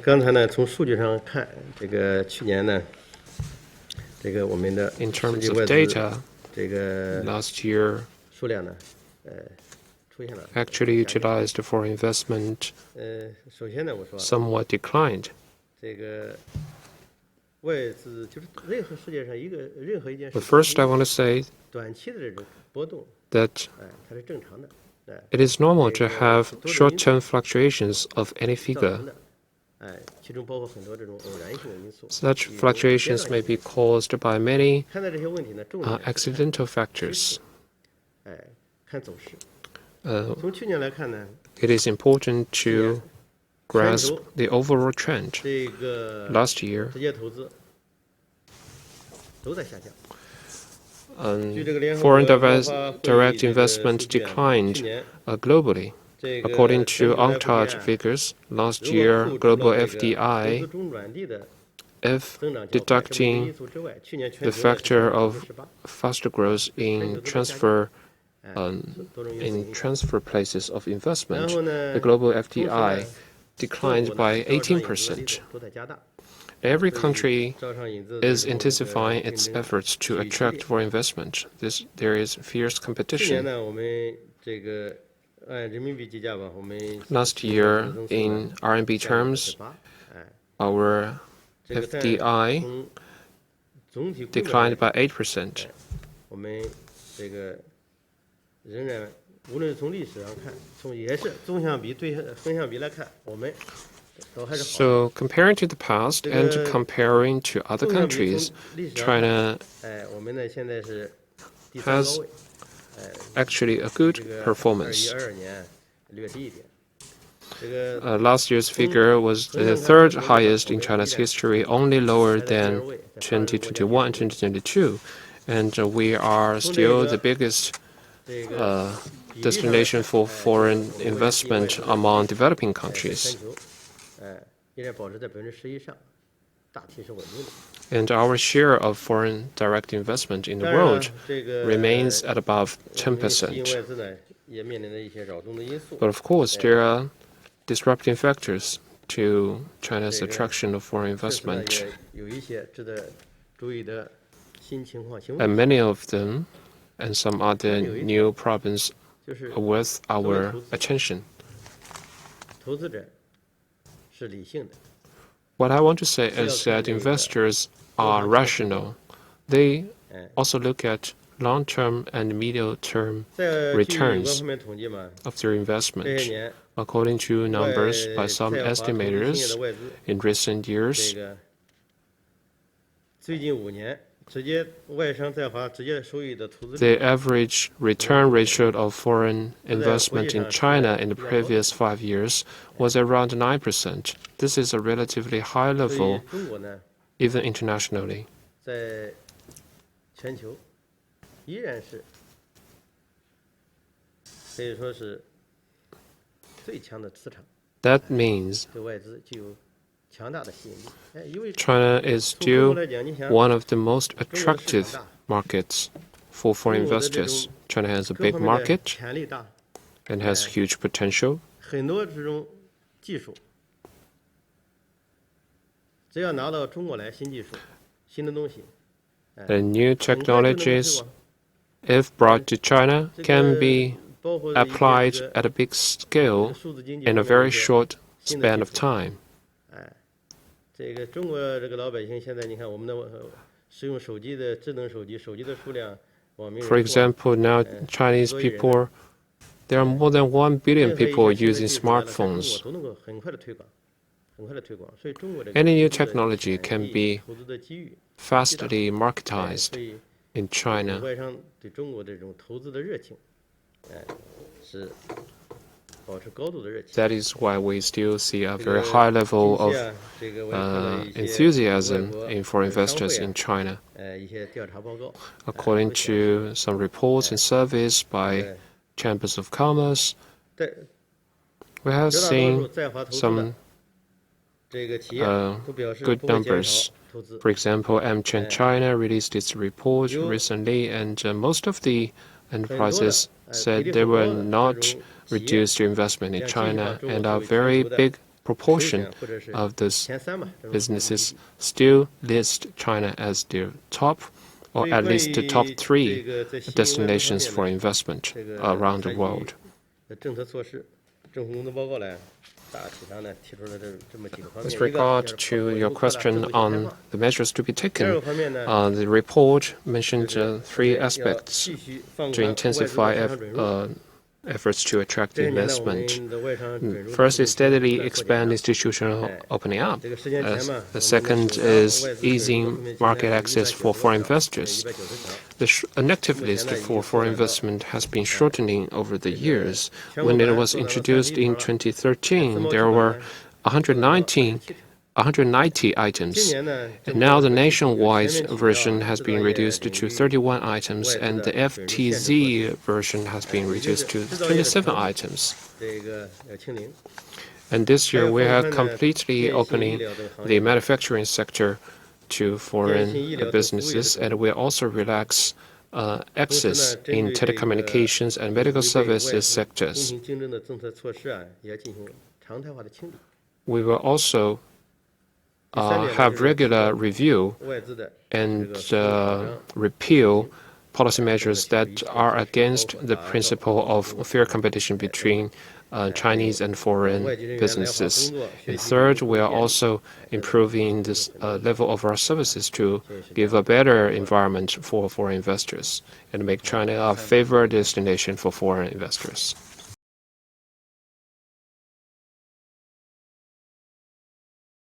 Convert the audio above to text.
刚才呢，从数据上看，这个去年呢，这个我们的 In 实 terms 际 of 外资 data, 这个 last year 数量呢，出现了 actually 下降。 utilized for investment 首先呢，我说 somewhat declined. 这个外资就是任何世界上任何一件事 But first, I want to say 短期的这种波动， that 它是正常的， it is normal to have short-term fluctuations of any 造 figure. 成的，其中包括很多这种偶然性的因素。 Such fluctuations may be caused by many 看待这些问题呢，重点是 accidental factors. 看走势。 Uh, 从去年来看呢， it is important to grasp the overall trend. 这个 Last year, 直接投资都在下降。 foreign direct investment declined globally. According to UNCTAD figures, last year global FDI, if deducting the factor of faster growth in transfer places of investment, the global FDI declined by 18%. Every country is intensifying its efforts to attract foreign investment. There is fierce 去年 competition. 呢，我们这个按人民币计价吧，我们 Last year, in RMB terms, our 这个在 FDI 从总体规模 declined by 8%. 我们这个仍然无论从历史上看，也是纵向比对横向比来看，我们都还是好。 So, comparing to the past and comparing to other 纵向比 countries, 从历史上看， China 我们呢现在是第三高 has 位， actually a good 这个 performance. 2012年略低一点。这个 Last year's figure was the third highest in China's history, only lower than 2021 and 2022. And we are still the biggest 这个 destination for foreign investment among developing 全 countries. 球，依然保持在10%以上，大体是稳定的。 And our share of foreign direct investment in the 当然了 world 这个 remains at above 我们吸引 10%. 外资呢，也面临着一些扰动的因素。 But of course, there are disrupting factors to China's attraction of foreign 这次呢 investment. 也有一些值得注意的新情况、新 And 问题， many of them and some other new problems 就是 are worth our attention. 投资者是理性的， What I want to say is that investors are rational. They also look at long-term and medium-term 在据官 returns 方面统计嘛， of their 这些 investment. 年 According to numbers by 在 some 在华投资兴业 estimators 的外资， in recent 这 years, 个最近5年直接外商在华直接收益的投资 the 率 average return ratio of foreign investment in China in the previous 5 years was around 9%. This is a relatively high 所以 level 中国呢， even internationally. 在全球依然是可以说是最强的磁场， That means 对外资具有强大的吸引力。因为 China is 从中国 still 来讲，你想 one of the most attractive markets for foreign investors. China has a 各 big 方面的 market 潜力大， and has huge potential. 很多这种技术，只要拿到中国来，新技术、新的东西， The new 很快就能够推 technologies, 广。 if brought to China, 这 can 个 be 包括一些 applied 这个 at a big scale 数字经济 in a 方面的 very 一些 short 新的 span 技 of 术。 time. 这个中国这个老百姓现在你看我们的使用手机的智能手机，手机的数量，网民 For 人数啊 example, now Chinese people, there are more than 1 billion 任何一 people 些新的 using 技术来了，在中国 smartphones. 都能够很快的推广，很快的推广。所以中国这个 Any new 投资的 technology 潜 can 力 be 投资的机遇， fastly 所 marketized 以 in China. 外商对中国这种投资的热情，是保持高度的热情。 That is why we still see a 这 very 个 high level 近 of 期啊，这个我也看到一些 enthusiasm 外国 in foreign 商 investors 会啊 in China. 一些调查报告， According to some reports and surveys by chambers of commerce, 在 we have 绝大多 seen 数在华投资 some 的这个企业都表示 good 不会减 numbers. 少投资。 For example, AmCham China released its report recently, and most of the enterprises said they will not reduce their investment in China and are very big proportion of those businesses still list China as their top, or at least the top 3 destinations for investment around the world. With regard to your question on the measures to be taken, the report mentioned 3 aspects to intensify efforts to attract investment. First is steadily expand institutional opening up. The second is easing market access for foreign investors. The inactive list for foreign investment has been shortening over the years. When it was introduced in 2013, there were 190 items, and now the nationwide version has been reduced to 31 items, and the FTZ version has been reduced to 27 items. And this year, we are completely opening the manufacturing sector to foreign businesses, and we also relax access in telecommunications and medical services sectors. We will also have regular review and repeal policy measures that are against the principle of fair competition between Chinese and foreign businesses. And third, we are also improving this level of our services to give a better environment for foreign investors and make China a favored destination for foreign investors.